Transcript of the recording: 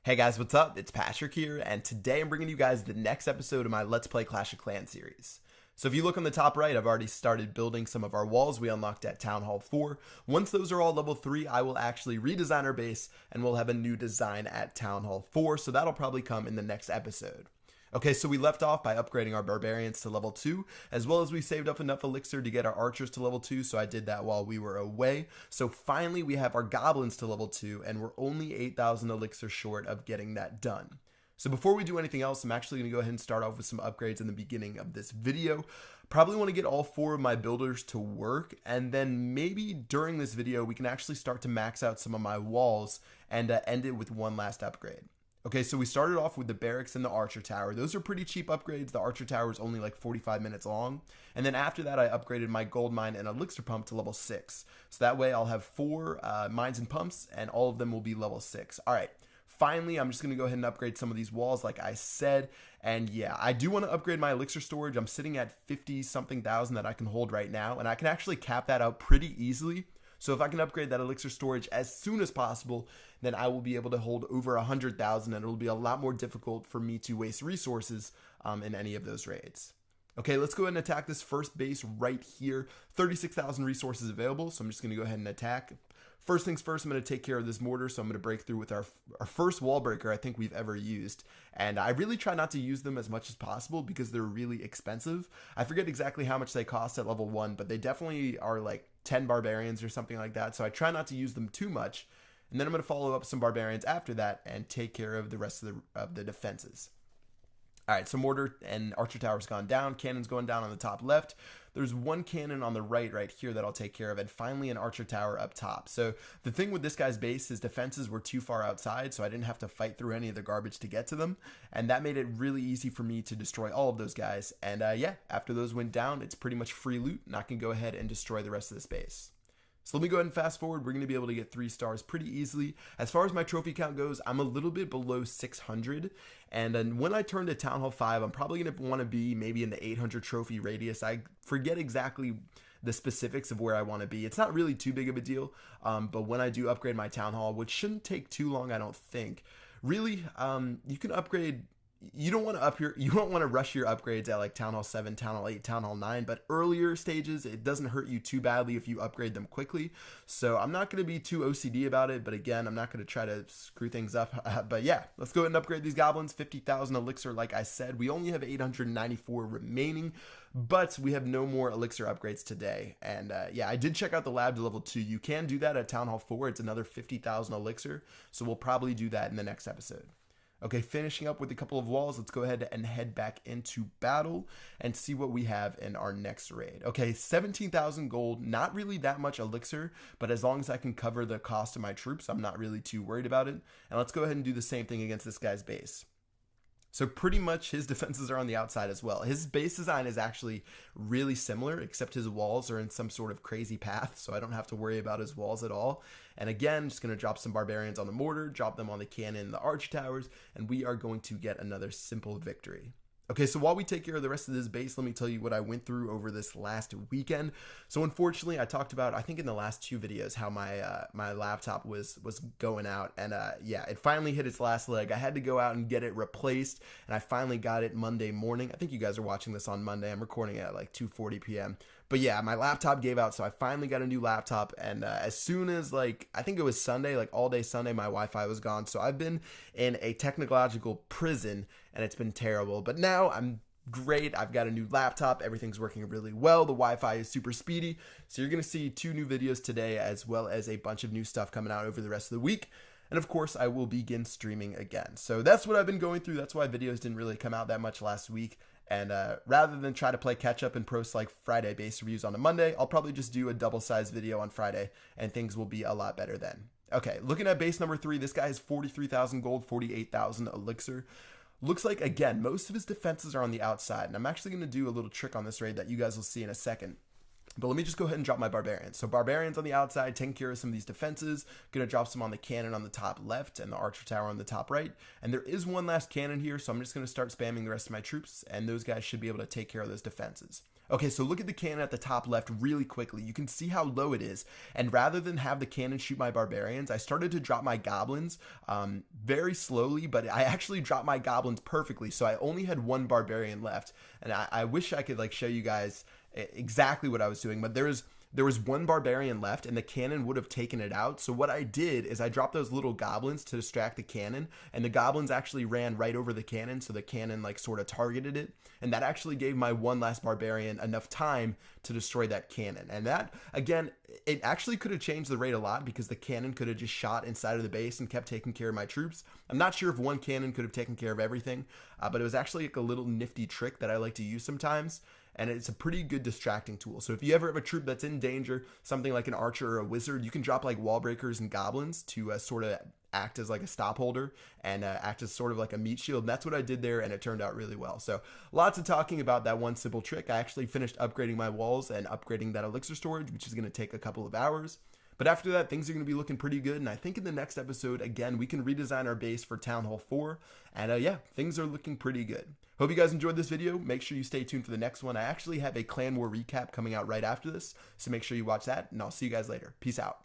Hey guys, what's up? It's Patrick here, and today I'm bringing you guys the next episode of my Let's Play Clash of Clans series. So if you look on the top right, I've already started building some of our walls we unlocked at Town Hall 4. Once those are all level 3, I will actually redesign our base, and we'll have a new design at Town Hall 4, so that'll probably come in the next episode. Okay, so we left off by upgrading our barbarians to level 2, as well as we saved up enough elixir to get our archers to level 2, so I did that while we were away. So finally we have our goblins to level 2, and we're only 8,000 elixir short of getting that done. So before we do anything else, I'm actually going to go ahead and start off with some upgrades in the beginning of this video. Probably want to get all 4 of my builders to work, and then maybe during this video we can actually start to max out some of my walls and end it with one last upgrade. Okay, so we started off with the barracks and the archer tower. Those are pretty cheap upgrades. The archer tower is only like 45 minutes long. And then after that, I upgraded my gold mine and elixir pump to level 6. So that way I'll have 4 mines and pumps, and all of them will be level 6. All right, finally, I'm just going to go ahead and upgrade some of these walls like I said. And yeah, I do want to upgrade my elixir storage. I'm sitting at 50-something thousand that I can hold right now, and I can actually cap that out pretty easily. So if I can upgrade that elixir storage as soon as possible, then I will be able to hold over 100,000, and it'll be a lot more difficult for me to waste resources in any of those raids. Okay, let's go ahead and attack this first base right here. 36,000 resources available, so I'm just going to go ahead and attack. First things first, I'm going to take care of this mortar, so I'm going to break through with our first wall breaker I think we've ever used. And I really try not to use them as much as possible because they're really expensive. I forget exactly how much they cost at level 1, but they definitely are like 10 barbarians or something like that, so I try not to use them too much. And then I'm going to follow up some barbarians after that and take care of the rest of the defenses. Alright, so mortar and archer tower's gone down, cannon's going down on the top left. There's one cannon on the right here that I'll take care of, and finally an archer tower up top. So the thing with this guy's base, his defenses were too far outside, so I didn't have to fight through any of the garbage to get to them, and that made it really easy for me to destroy all of those guys. And yeah, after those went down, it's pretty much free loot, and I can go ahead and destroy the rest of this base. So let me go ahead and fast forward. We're going to be able to get 3 stars pretty easily. As far as my trophy count goes, I'm a little bit below 600. And then when I turn to Town Hall 5, I'm probably going to want to be maybe in the 800 trophy radius. I forget exactly the specifics of where I want to be. It's not really too big of a deal. But when I do upgrade my Town Hall, which shouldn't take too long, I don't think. Really, you can upgrade. You don't want to rush your upgrades at like Town Hall 7, Town Hall 8, Town Hall 9, but earlier stages, it doesn't hurt you too badly if you upgrade them quickly. So I'm not going to be too OCD about it, but again, I'm not going to try to screw things up. But yeah, let's go ahead and upgrade these goblins. 50,000 elixir, like I said. We only have 894 remaining, but we have no more elixir upgrades today. And yeah, I did check out the lab to level 2. You can do that at Town Hall 4. It's another 50,000 elixir, so we'll probably do that in the next episode. Okay, finishing up with a couple of walls, let's go ahead and head back into battle and see what we have in our next raid. Okay, 17,000 gold, not really that much elixir, but as long as I can cover the cost of my troops, I'm not really too worried about it. And let's go ahead and do the same thing against this guy's base. So pretty much his defenses are on the outside as well. His base design is actually really similar, except his walls are in some sort of crazy path, so I don't have to worry about his walls at all. And again, just going to drop some barbarians on the mortar, drop them on the cannon and the archer towers, and we are going to get another simple victory. Okay, so while we take care of the rest of this base, let me tell you what I went through over this last weekend. So unfortunately, I talked about, I think in the last 2 videos, how my laptop was going out, and yeah, it finally hit its last leg. I had to go out and get it replaced, and I finally got it Monday morning. I think you guys are watching this on Monday. I'm recording it at like 2:40 p.m. But yeah, my laptop gave out, so I finally got a new laptop, and as soon as, like, I think it was Sunday, like all day Sunday, my Wi-Fi was gone. So I've been in a technological prison, and it's been terrible. But now I'm great. I've got a new laptop. Everything's working really well. The Wi-Fi is super speedy. So you're going to see 2 new videos today, as well as a bunch of new stuff coming out over the rest of the week. And of course, I will begin streaming again. So that's what I've been going through. That's why videos didn't really come out that much last week. And rather than try to play catch up and post like Friday base reviews on a Monday, I'll probably just do a double-sized video on Friday, and things will be a lot better then. Okay, looking at base number 3, this guy has 43,000 gold, 48,000 elixir. Looks like, again, most of his defenses are on the outside, and I'm actually going to do a little trick on this raid that you guys will see in a second. But let me just go ahead and drop my barbarians. So barbarians on the outside, taking care of some of these defenses. Gonna drop some on the cannon on the top left and the archer tower on the top right. And there is one last cannon here, so I'm just gonna start spamming the rest of my troops, and those guys should be able to take care of those defenses. Okay, so look at the cannon at the top left really quickly. You can see how low it is. And rather than have the cannon shoot my barbarians, I started to drop my goblins very slowly, but I actually dropped my goblins perfectly. So I only had one barbarian left. And I wish I could like show you guys exactly what I was doing, but there was one barbarian left and the cannon would have taken it out. So what I did is I dropped those little goblins to distract the cannon, and the goblins actually ran right over the cannon, so the cannon like sort of targeted it, and that actually gave my one last barbarian enough time to destroy that cannon. And that, again, it actually could have changed the rate a lot because the cannon could have just shot inside of the base and kept taking care of my troops. I'm not sure if one cannon could have taken care of everything, but it was actually like a little nifty trick that I like to use sometimes. And it's a pretty good distracting tool. So if you ever have a troop that's in danger, something like an archer or a wizard, you can drop like wall breakers and goblins to sort of act as like a stop holder and act as sort of like a meat shield. And that's what I did there, and it turned out really well. So lots of talking about that one simple trick. I actually finished upgrading my walls and upgrading that elixir storage, which is going to take a couple of hours. But after that, things are going to be looking pretty good. And I think in the next episode, again, we can redesign our base for Town Hall 4. And yeah, things are looking pretty good. Hope you guys enjoyed this video. Make sure you stay tuned for the next one. I actually have a Clan War recap coming out right after this, so make sure you watch that. And I'll see you guys later. Peace out.